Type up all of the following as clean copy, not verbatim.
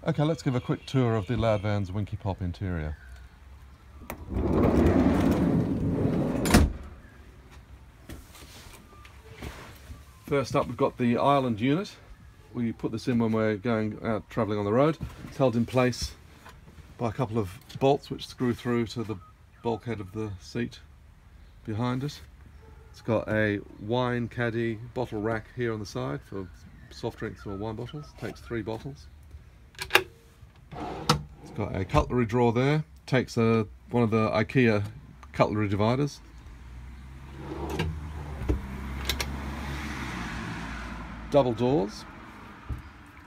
Okay, let's give a quick tour of the Loud Van's Winkipop interior. First up, we've got the island unit. We put this in when we're going out travelling on the road. It's held in place by a couple of bolts which screw through to the bulkhead of the seat behind it. It's got a wine caddy bottle rack here on the side for soft drinks or wine bottles. It takes 3 bottles. It's got a cutlery drawer there. Takes one of the IKEA cutlery dividers. Double doors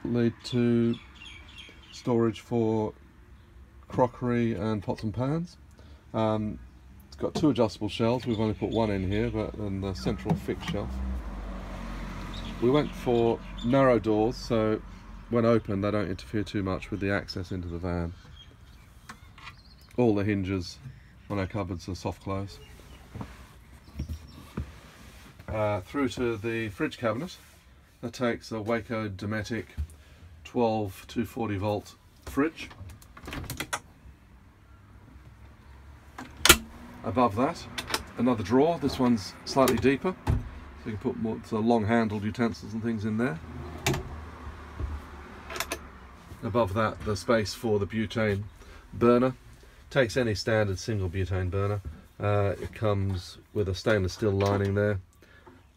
lead to storage for crockery and pots and pans. It's got 2 adjustable shelves. We've only put 1 in here, but then the central fixed shelf. We went for narrow doors, so when open they don't interfere too much with the access into the van. All the hinges on our cupboards are soft close. Through to the fridge cabinet. That takes a Waco Dometic 12 to 40 volt fridge. Above that, another drawer. This one's slightly deeper, so you can put more long-handled utensils and things in there. Above that, the space for the butane burner. Takes any standard single butane burner. It comes with a stainless steel lining there.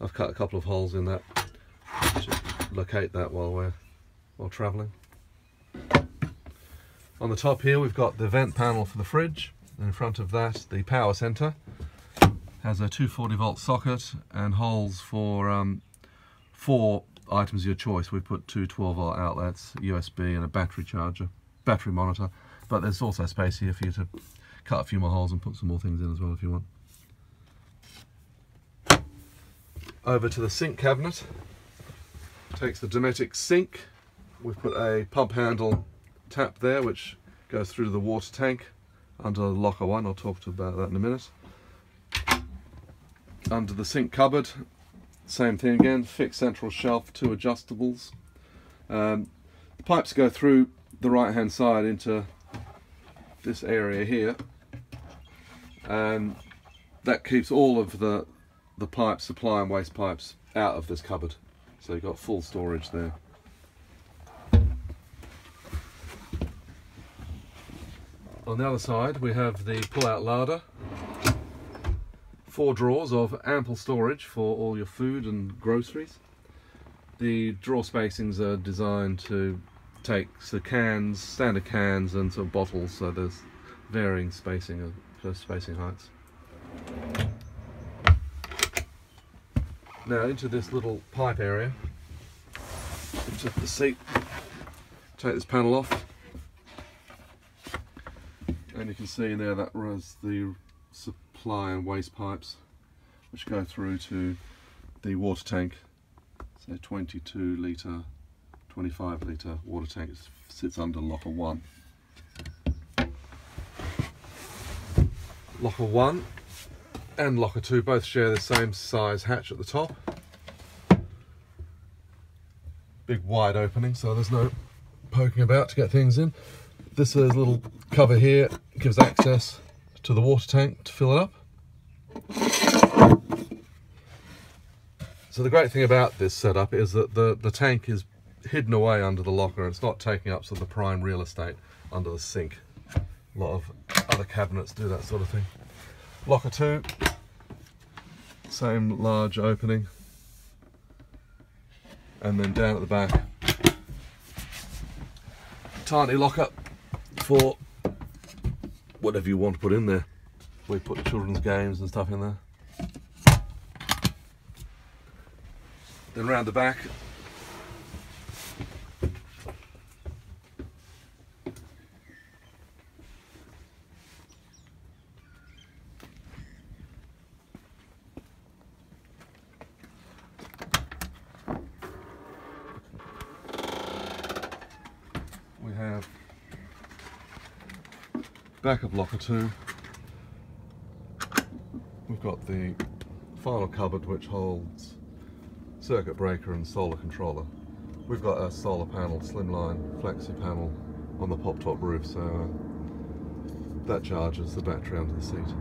I've cut a couple of holes in that to locate that while travelling. On the top here, we've got the vent panel for the fridge. In front of that, the power centre has a 240 volt socket and holes for 4 items of your choice. We've put 2 12 volt outlets, USB and a battery charger, battery monitor, but there's also space here for you to cut a few more holes and put some more things in as well if you want. Over to the sink cabinet. Takes the Dometic sink. We've put a pump handle tap there which goes through to the water tank under locker 1. I'll talk to you about that in a minute. Under the sink cupboard, same thing again, fixed central shelf, 2 adjustables. The pipes go through the right hand side into this area here, and that keeps all of the pipe supply and waste pipes out of this cupboard, so you've got full storage there. On the other side we have the pull-out larder. 4 drawers of ample storage for all your food and groceries. The drawer spacings are designed to take the cans, standard cans and some bottles, so there's varying spacing heights. Now into this little pipe area, into the seat. Take this panel off. And you can see there that was the supply and waste pipes which go through to the water tank. So 22 litre, 25 litre water tank sits under locker 1. Locker 1 and locker 2 both share the same size hatch at the top. Big wide opening, so there's no poking about to get things in. This is a little cover here, gives access to the water tank to fill it up. So the great thing about this setup is that the tank is hidden away under the locker and it's not taking up sort of the prime real estate under the sink. A lot of other cabinets do that sort of thing. Locker 2, same large opening. And then down at the back, tiny locker for whatever you want to put in there. We put children's games and stuff in there. Then round the back, we have back of locker 2. We've got the final cupboard which holds circuit breaker and solar controller. we've got a solar panel, slimline flexi panel on the pop top roof, so that charges the battery under the seat.